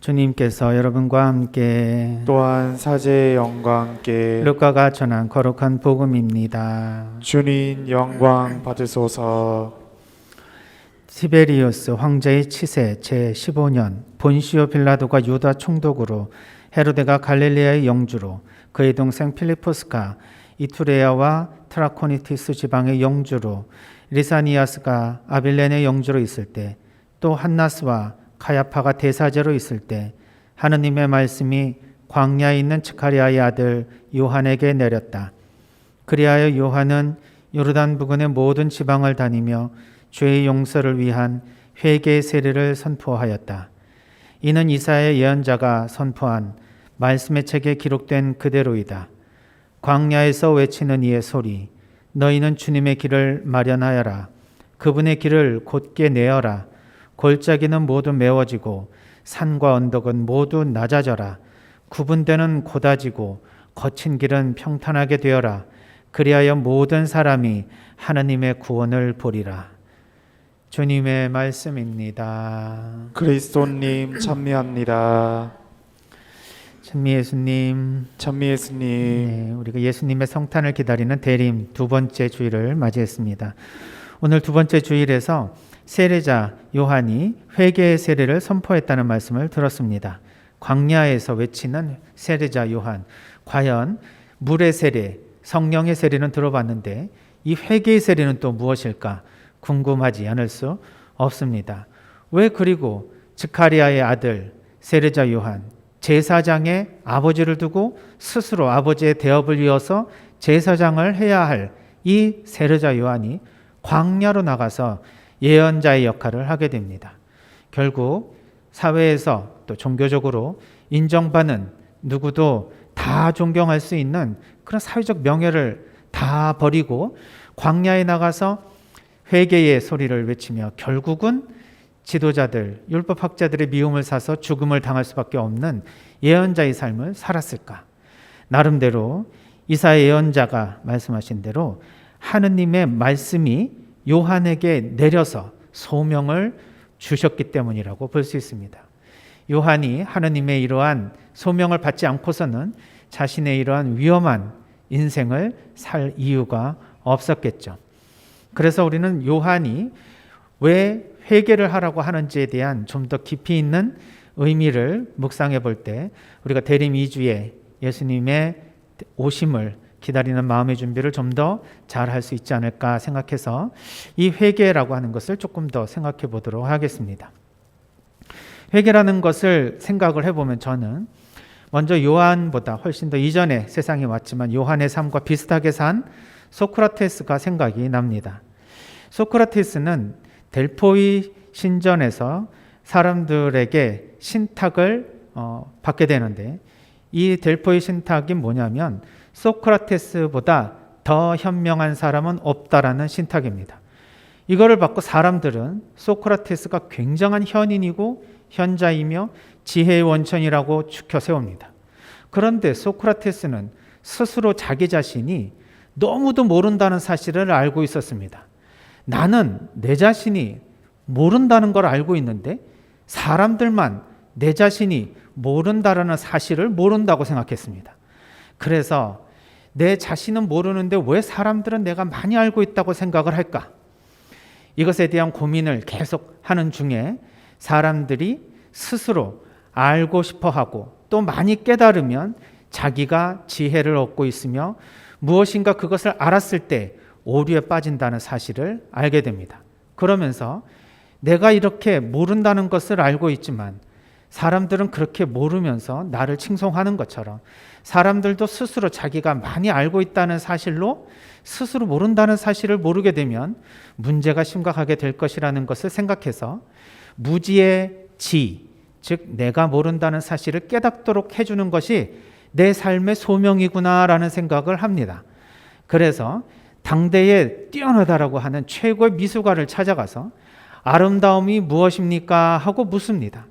주님께서 여러분과 함께 또한 사제의 영광 함께 루카가 전한 거룩한 복음입니다. 주님 영광 받으소서. 티베리우스 황제의 치세 제15년 본시오 빌라도가 유다 총독으로 헤로데가 갈릴리아의 영주로 그의 동생 필리포스가 이투레아와 트라코니티스 지방의 영주로 리사니아스가 아빌렌의 영주로 있을 때 또 한나스와 가야파가 대사제로 있을 때 하느님의 말씀이 광야에 있는 스가랴의 아들 요한에게 내렸다. 그리하여 요한은 요르단 부근의 모든 지방을 다니며 죄의 용서를 위한 회개의 세례를 선포하였다. 이는 이사야 예언자가 선포한 말씀의 책에 기록된 그대로이다. 광야에서 외치는 이의 소리, 너희는 주님의 길을 마련하여라. 그분의 길을 곧게 내어라. 골짜기는 모두 메워지고 산과 언덕은 모두 낮아져라. 구분되는 고다지고 거친 길은 평탄하게 되어라. 그리하여 모든 사람이 하나님의 구원을 보리라. 주님의 말씀입니다. 그리스도님 찬미합니다. 찬미 예수님. 찬미 예수님. 네, 우리가 예수님의 성탄을 기다리는 대림 두 번째 주일을 맞이했습니다. 오늘 두 번째 주일에서 세례자 요한이 회개의 세례를 선포했다는 말씀을 들었습니다. 광야에서 외치는 세례자 요한, 과연 물의 세례, 성령의 세례는 들어봤는데 이 회개의 세례는 또 무엇일까 궁금하지 않을 수 없습니다. 왜 그리고 스가랴의 아들 세례자 요한, 제사장의 아버지를 두고 스스로 아버지의 대업을 이어서 제사장을 해야 할 이 세례자 요한이 광야로 나가서 예언자의 역할을 하게 됩니다. 결국 사회에서 또 종교적으로 인정받는 누구도 다 존경할 수 있는 그런 사회적 명예를 다 버리고 광야에 나가서 회개의 소리를 외치며 결국은 지도자들, 율법학자들의 미움을 사서 죽음을 당할 수밖에 없는 예언자의 삶을 살았을까? 나름대로 이사야 예언자가 말씀하신 대로 하느님의 말씀이 요한에게 내려서 소명을 주셨기 때문이라고 볼 수 있습니다. 요한이 하느님의 이러한 소명을 받지 않고서는 자신의 이러한 위험한 인생을 살 이유가 없었겠죠. 그래서 우리는 요한이 왜 회개를 하라고 하는지에 대한 좀 더 깊이 있는 의미를 묵상해 볼 때 우리가 대림 2주에 예수님의 오심을 기다리는 마음의 준비를 좀 더 잘 할 수 있지 않을까 생각해서 이 회개라고 하는 것을 조금 더 생각해 보도록 하겠습니다. 회개라는 것을 생각을 해보면 저는 먼저 요한보다 훨씬 더 이전에 세상에 왔지만 요한의 삶과 비슷하게 산 소크라테스가 생각이 납니다. 소크라테스는 델포이 신전에서 사람들에게 신탁을 받게 되는데 이 델포이 신탁이 뭐냐면 소크라테스보다 더 현명한 사람은 없다라는 신탁입니다. 이거를 받고 사람들은 소크라테스가 굉장한 현인이고 현자이며 지혜의 원천이라고 추켜 세웁니다. 그런데 소크라테스는 스스로 자기 자신이 너무도 모른다는 사실을 알고 있었습니다. 나는 내 자신이 모른다는 걸 알고 있는데 사람들만 내 자신이 모른다라는 사실을 모른다고 생각했습니다. 그래서 내 자신은 모르는데 왜 사람들은 내가 많이 알고 있다고 생각을 할까? 이것에 대한 고민을 계속 하는 중에 사람들이 스스로 알고 싶어 하고 또 많이 깨달으면 자기가 지혜를 얻고 있으며 무엇인가 그것을 알았을 때 오류에 빠진다는 사실을 알게 됩니다. 그러면서 내가 이렇게 모른다는 것을 알고 있지만 사람들은 그렇게 모르면서 나를 칭송하는 것처럼 사람들도 스스로 자기가 많이 알고 있다는 사실로 스스로 모른다는 사실을 모르게 되면 문제가 심각하게 될 것이라는 것을 생각해서 무지의 지, 즉 내가 모른다는 사실을 깨닫도록 해주는 것이 내 삶의 소명이구나라는 생각을 합니다. 그래서 당대에 뛰어나다라고 하는 최고의 미술가를 찾아가서 아름다움이 무엇입니까? 하고 묻습니다.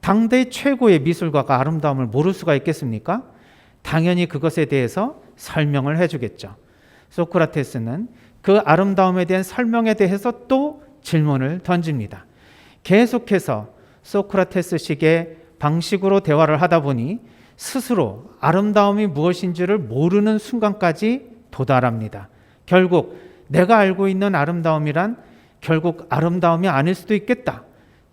당대 최고의 미술가가 아름다움을 모를 수가 있겠습니까? 당연히 그것에 대해서 설명을 해주겠죠. 소크라테스는 그 아름다움에 대한 설명에 대해서 또 질문을 던집니다. 계속해서 소크라테스식의 방식으로 대화를 하다 보니 스스로 아름다움이 무엇인지를 모르는 순간까지 도달합니다. 결국 내가 알고 있는 아름다움이란 결국 아름다움이 아닐 수도 있겠다.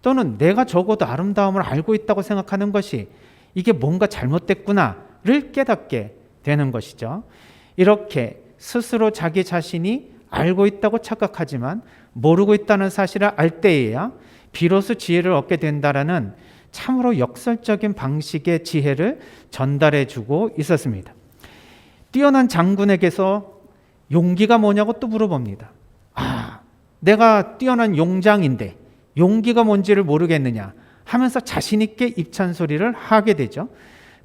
또는 내가 적어도 아름다움을 알고 있다고 생각하는 것이 이게 뭔가 잘못됐구나를 깨닫게 되는 것이죠. 이렇게 스스로 자기 자신이 알고 있다고 착각하지만 모르고 있다는 사실을 알 때에야 비로소 지혜를 얻게 된다라는 참으로 역설적인 방식의 지혜를 전달해 주고 있었습니다. 뛰어난 장군에게서 용기가 뭐냐고 또 물어봅니다. 내가 뛰어난 용장인데 용기가 뭔지를 모르겠느냐 하면서 자신 있게 입찬소리를 하게 되죠.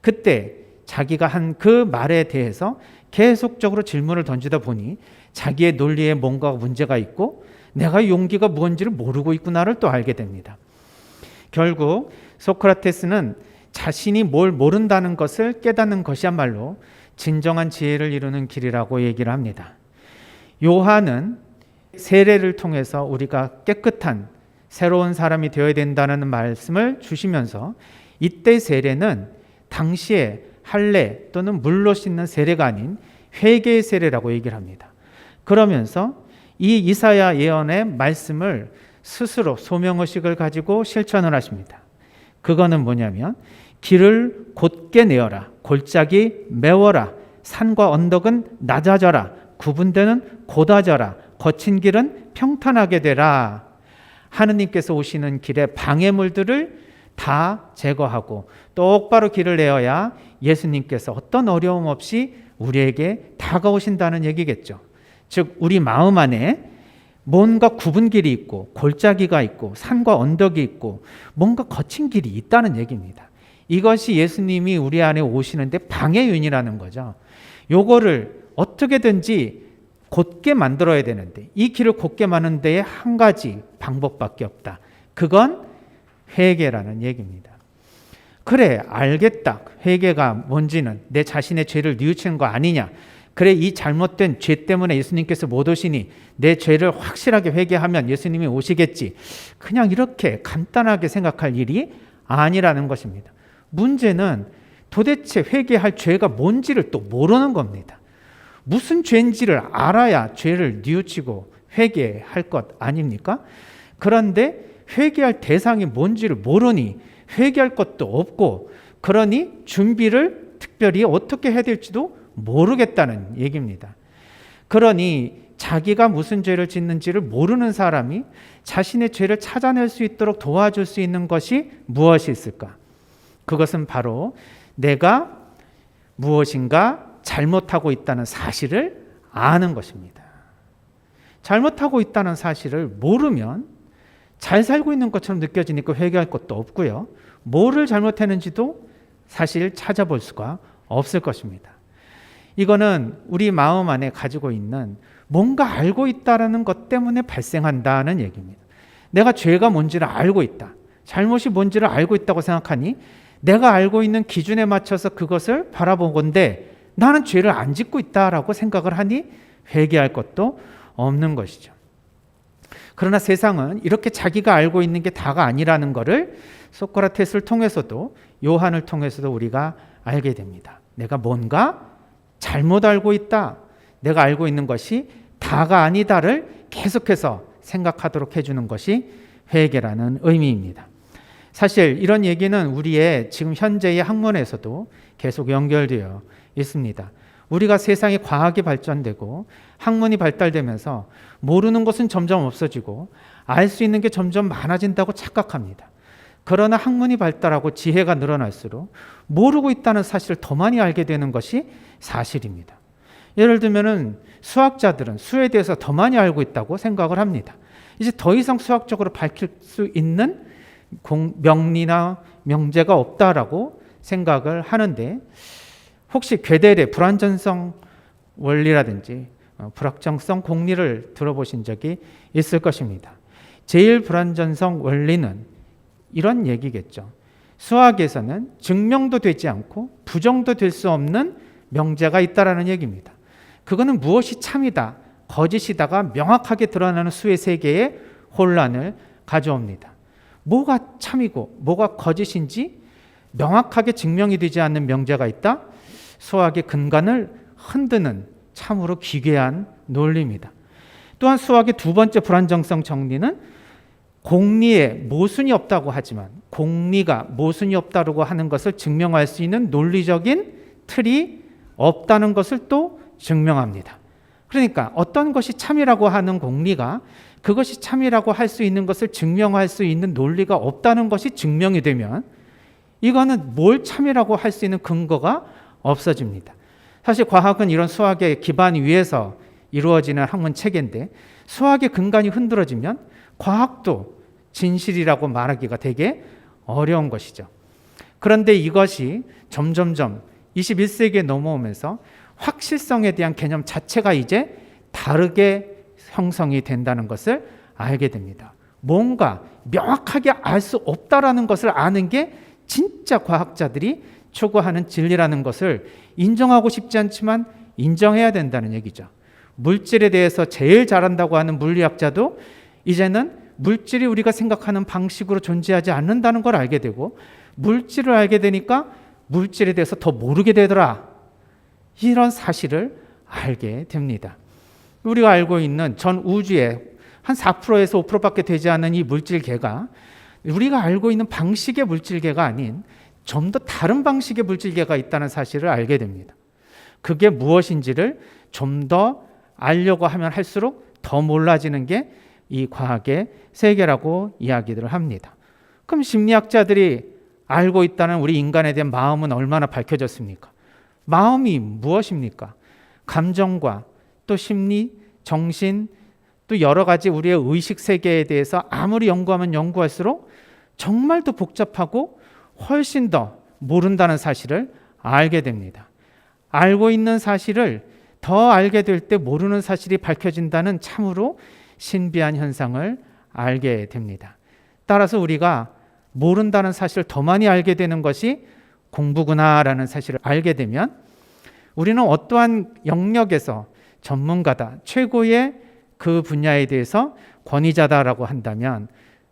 그때 자기가 한 그 말에 대해서 계속적으로 질문을 던지다 보니 자기의 논리에 뭔가 문제가 있고 내가 용기가 뭔지를 모르고 있구나를 또 알게 됩니다. 결국 소크라테스는 자신이 뭘 모른다는 것을 깨닫는 것이야말로 진정한 지혜를 이루는 길이라고 얘기를 합니다. 요한은 세례를 통해서 우리가 깨끗한 새로운 사람이 되어야 된다는 말씀을 주시면서 이때 세례는 당시에 할례 또는 물로 씻는 세례가 아닌 회개의 세례라고 얘기를 합니다. 그러면서 이 이사야 예언의 말씀을 스스로 소명의식을 가지고 실천을 하십니다. 그거는 뭐냐면 길을 곧게 내어라, 골짜기 메워라, 산과 언덕은 낮아져라, 구분되는 곧아져라, 거친 길은 평탄하게 되라. 하느님께서 오시는 길의 방해물들을 다 제거하고 똑바로 길을 내어야 예수님께서 어떤 어려움 없이 우리에게 다가오신다는 얘기겠죠. 즉 우리 마음 안에 뭔가 굽은 길이 있고 골짜기가 있고 산과 언덕이 있고 뭔가 거친 길이 있다는 얘기입니다. 이것이 예수님이 우리 안에 오시는데 방해윤이라는 거죠. 요거를 어떻게든지 곧게 만들어야 되는데 이 길을 곧게 만드는 데에 한 가지 방법밖에 없다. 그건 회개라는 얘기입니다. 그래, 알겠다. 회개가 뭔지는 내 자신의 죄를 뉘우치는 거 아니냐. 그래, 이 잘못된 죄 때문에 예수님께서 못 오시니 내 죄를 확실하게 회개하면 예수님이 오시겠지. 그냥 이렇게 간단하게 생각할 일이 아니라는 것입니다. 문제는 도대체 회개할 죄가 뭔지를 또 모르는 겁니다. 무슨 죄인지를 알아야 죄를 뉘우치고 회개할 것 아닙니까? 그런데 회개할 대상이 뭔지를 모르니 회개할 것도 없고 그러니 준비를 특별히 어떻게 해야 될지도 모르겠다는 얘기입니다. 그러니 자기가 무슨 죄를 짓는지를 모르는 사람이 자신의 죄를 찾아낼 수 있도록 도와줄 수 있는 것이 무엇이 있을까? 그것은 바로 내가 무엇인가 잘못하고 있다는 사실을 아는 것입니다. 잘못하고 있다는 사실을 모르면 잘 살고 있는 것처럼 느껴지니까 회개할 것도 없고요. 뭐를 잘못했는지도 사실 찾아볼 수가 없을 것입니다. 이거는 우리 마음 안에 가지고 있는 뭔가 알고 있다는 것 때문에 발생한다는 얘기입니다. 내가 죄가 뭔지를 알고 있다. 잘못이 뭔지를 알고 있다고 생각하니 내가 알고 있는 기준에 맞춰서 그것을 바라보건대 나는 죄를 안 짓고 있다라고 생각을 하니 회개할 것도 없는 것이죠. 그러나 세상은 이렇게 자기가 알고 있는 게 다가 아니라는 것을 소크라테스를 통해서도 요한을 통해서도 우리가 알게 됩니다. 내가 뭔가 잘못 알고 있다. 내가 알고 있는 것이 다가 아니다를 계속해서 생각하도록 해주는 것이 회개라는 의미입니다. 사실 이런 얘기는 우리의 지금 현재의 학문에서도 계속 연결되어 있습니다. 우리가 세상이 과학이 발전되고 학문이 발달되면서 모르는 것은 점점 없어지고 알 수 있는 게 점점 많아진다고 착각합니다. 그러나 학문이 발달하고 지혜가 늘어날수록 모르고 있다는 사실을 더 많이 알게 되는 것이 사실입니다. 예를 들면은 수학자들은 수에 대해서 더 많이 알고 있다고 생각을 합니다. 이제 더 이상 수학적으로 밝힐 수 있는 명리나 명제가 없다라고 생각을 하는데 혹시 괴델의 불완전성 원리라든지 불확정성 공리를 들어보신 적이 있을 것입니다. 제일 불완전성 원리는 이런 얘기겠죠. 수학에서는 증명도 되지 않고 부정도 될 수 없는 명제가 있다라는 얘기입니다. 그거는 무엇이 참이다, 거짓이다가 명확하게 드러나는 수의 세계에 혼란을 가져옵니다. 뭐가 참이고 뭐가 거짓인지 명확하게 증명이 되지 않는 명제가 있다? 수학의 근간을 흔드는 참으로 기괴한 논리입니다. 또한 수학의 두 번째 불안정성 정리는 공리에 모순이 없다고 하지만 공리가 모순이 없다고 하는 것을 증명할 수 있는 논리적인 틀이 없다는 것을 또 증명합니다. 그러니까 어떤 것이 참이라고 하는 공리가 그것이 참이라고 할 수 있는 것을 증명할 수 있는 논리가 없다는 것이 증명이 되면 이거는 뭘 참이라고 할 수 있는 근거가 없어집니다. 사실 과학은 이런 수학의 기반 위에서 이루어지는 학문 체계인데 수학의 근간이 흔들어지면 과학도 진실이라고 말하기가 되게 어려운 것이죠. 그런데 이것이 점점점 21세기에 넘어오면서 확실성에 대한 개념 자체가 이제 다르게 형성이 된다는 것을 알게 됩니다. 뭔가 명확하게 알 수 없다라는 것을 아는 게 진짜 과학자들이 추구하는 진리라는 것을 인정하고 싶지 않지만 인정해야 된다는 얘기죠. 물질에 대해서 제일 잘한다고 하는 물리학자도 이제는 물질이 우리가 생각하는 방식으로 존재하지 않는다는 걸 알게 되고 물질을 알게 되니까 물질에 대해서 더 모르게 되더라. 이런 사실을 알게 됩니다. 우리가 알고 있는 전 우주의 한 4%에서 5%밖에 되지 않는 이 물질계가 우리가 알고 있는 방식의 물질계가 아닌 좀 더 다른 방식의 물질계가 있다는 사실을 알게 됩니다. 그게 무엇인지를 좀 더 알려고 하면 할수록 더 몰라지는 게 이 과학의 세계라고 이야기들을 합니다. 그럼 심리학자들이 알고 있다는 우리 인간에 대한 마음은 얼마나 밝혀졌습니까? 마음이 무엇입니까? 감정과 또 심리, 정신, 또 여러 가지 우리의 의식 세계에 대해서 아무리 연구하면 연구할수록 정말 더 복잡하고 훨씬 더 모른다는 사실을 알게 됩니다. 알고 있는 사실을 더 알게 될 때 모르는 사실이 밝혀진다는 참으로 신비한 현상을 알게 됩니다. 따라서 우리가 모른다는 사실을 더 많이 알게 되는 것이 공부구나라는 사실을 알게 되면 우리는 어떠한 영역에서 전문가다, 최고의 그 분야에 대해서 권위자다라고 한다면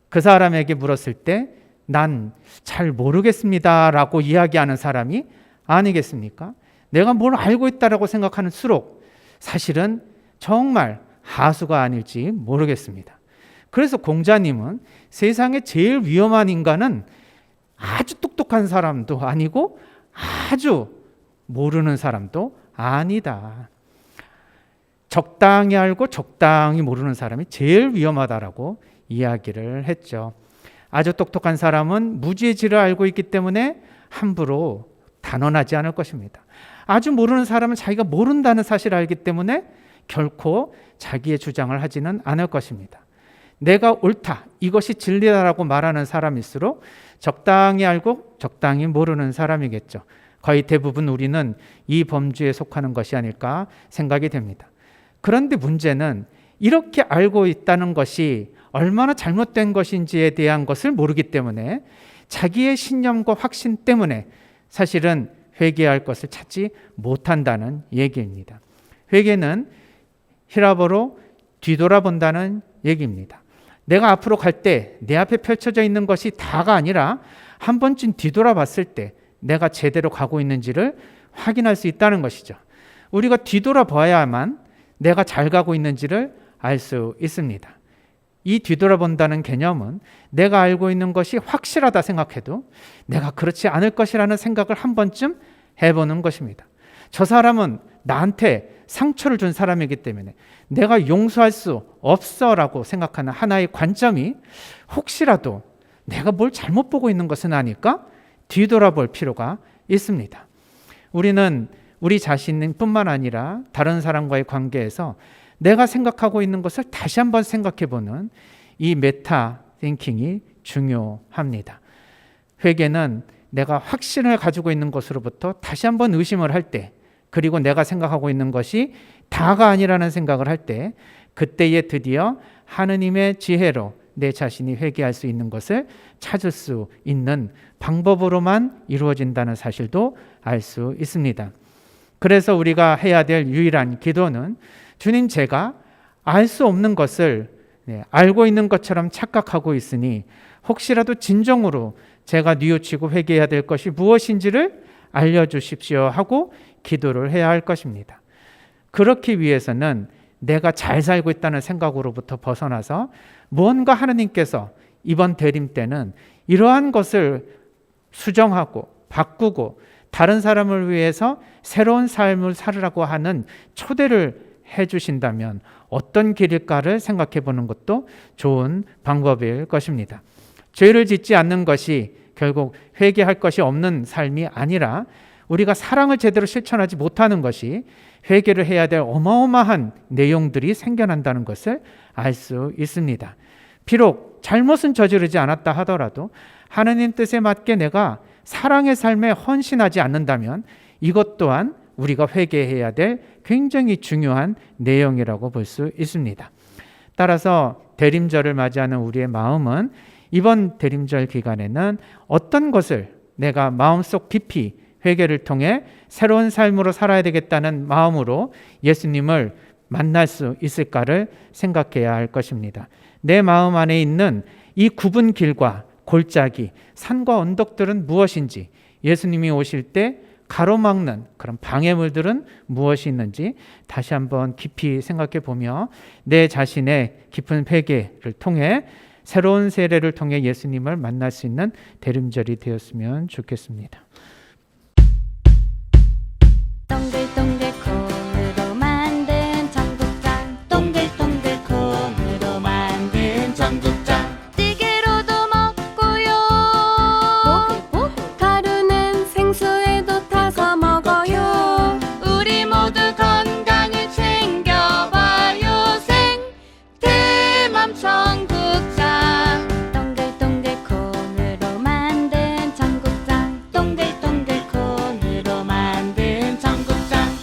그 사람에게 물었을 때 난 잘 모르겠습니다라고 이야기하는 사람이 아니겠습니까? 내가 뭘 알고 있다라고 생각하는 수록 사실은 정말 하수가 아닐지 모르겠습니다. 그래서 공자님은 세상에 제일 위험한 인간은 아주 똑똑한 사람도 아니고 아주 모르는 사람도 아니다. 적당히 알고 적당히 모르는 사람이 제일 위험하다라고 이야기를 했죠. 아주 똑똑한 사람은 무지의 질을 알고 있기 때문에 함부로 단언하지 않을 것입니다. 아주 모르는 사람은 자기가 모른다는 사실을 알기 때문에 결코 자기의 주장을 하지는 않을 것입니다. 내가 옳다, 이것이 진리다라고 말하는 사람일수록 적당히 알고 적당히 모르는 사람이겠죠. 거의 대부분 우리는 이 범주에 속하는 것이 아닐까 생각이 됩니다. 그런데 문제는 이렇게 알고 있다는 것이 얼마나 잘못된 것인지에 대한 것을 모르기 때문에 자기의 신념과 확신 때문에 사실은 회개할 것을 찾지 못한다는 얘기입니다. 회개는 히라보로 뒤돌아본다는 얘기입니다. 내가 앞으로 갈 때 내 앞에 펼쳐져 있는 것이 다가 아니라 한 번쯤 뒤돌아봤을 때 내가 제대로 가고 있는지를 확인할 수 있다는 것이죠. 우리가 뒤돌아봐야만 내가 잘 가고 있는지를 알 수 있습니다. 이 뒤돌아본다는 개념은 내가 알고 있는 것이 확실하다 생각해도 내가 그렇지 않을 것이라는 생각을 한 번쯤 해보는 것입니다. 저 사람은 나한테 상처를 준 사람이기 때문에 내가 용서할 수 없어라고 생각하는 하나의 관점이 혹시라도 내가 뭘 잘못 보고 있는 것은 아닐까 뒤돌아볼 필요가 있습니다. 우리는 우리 자신뿐만 아니라 다른 사람과의 관계에서 내가 생각하고 있는 것을 다시 한번 생각해보는 이 메타 띵킹이 중요합니다. 회개는 내가 확신을 가지고 있는 것으로부터 다시 한번 의심을 할 때, 그리고 내가 생각하고 있는 것이 다가 아니라는 생각을 할 때, 그때에 드디어 하느님의 지혜로 내 자신이 회개할 수 있는 것을 찾을 수 있는 방법으로만 이루어진다는 사실도 알 수 있습니다. 그래서 우리가 해야 될 유일한 기도는 주님, 제가 알 수 없는 것을 알고 있는 것처럼 착각하고 있으니 혹시라도 진정으로 제가 뉘우치고 회개해야 될 것이 무엇인지를 알려주십시오 하고 기도를 해야 할 것입니다. 그렇기 위해서는 내가 잘 살고 있다는 생각으로부터 벗어나서 무언가 하나님께서 이번 대림 때는 이러한 것을 수정하고 바꾸고 다른 사람을 위해서 새로운 삶을 살으라고 하는 초대를 해주신다면 어떤 길일까를 생각해 보는 것도 좋은 방법일 것입니다. 죄를 짓지 않는 것이 결국 회개할 것이 없는 삶이 아니라 우리가 사랑을 제대로 실천하지 못하는 것이 회개를 해야 될 어마어마한 내용들이 생겨난다는 것을 알 수 있습니다. 비록 잘못은 저지르지 않았다 하더라도 하나님 뜻에 맞게 내가 사랑의 삶에 헌신하지 않는다면 이것 또한 우리가 회개해야 될 굉장히 중요한 내용이라고 볼 수 있습니다. 따라서 대림절을 맞이하는 우리의 마음은 이번 대림절 기간에는 어떤 것을 내가 마음속 깊이 회개를 통해 새로운 삶으로 살아야 되겠다는 마음으로 예수님을 만날 수 있을까를 생각해야 할 것입니다. 내 마음 안에 있는 이 굽은 길과 골짜기, 산과 언덕들은 무엇인지, 예수님이 오실 때 가로막는 그런 방해물들은 무엇이 있는지 다시 한번 깊이 생각해 보며 내 자신의 깊은 회개를 통해 새로운 세례를 통해 예수님을 만날 수 있는 대림절이 되었으면 좋겠습니다. 동글동글 콩으로 만든 청국장, 동글동글 콩으로 만든 청국장, 찌개로도 먹고요, 가루는 생수에도 타서 먹어요. 우리 모두 건강을 챙겨봐요. 생태맘 청국장.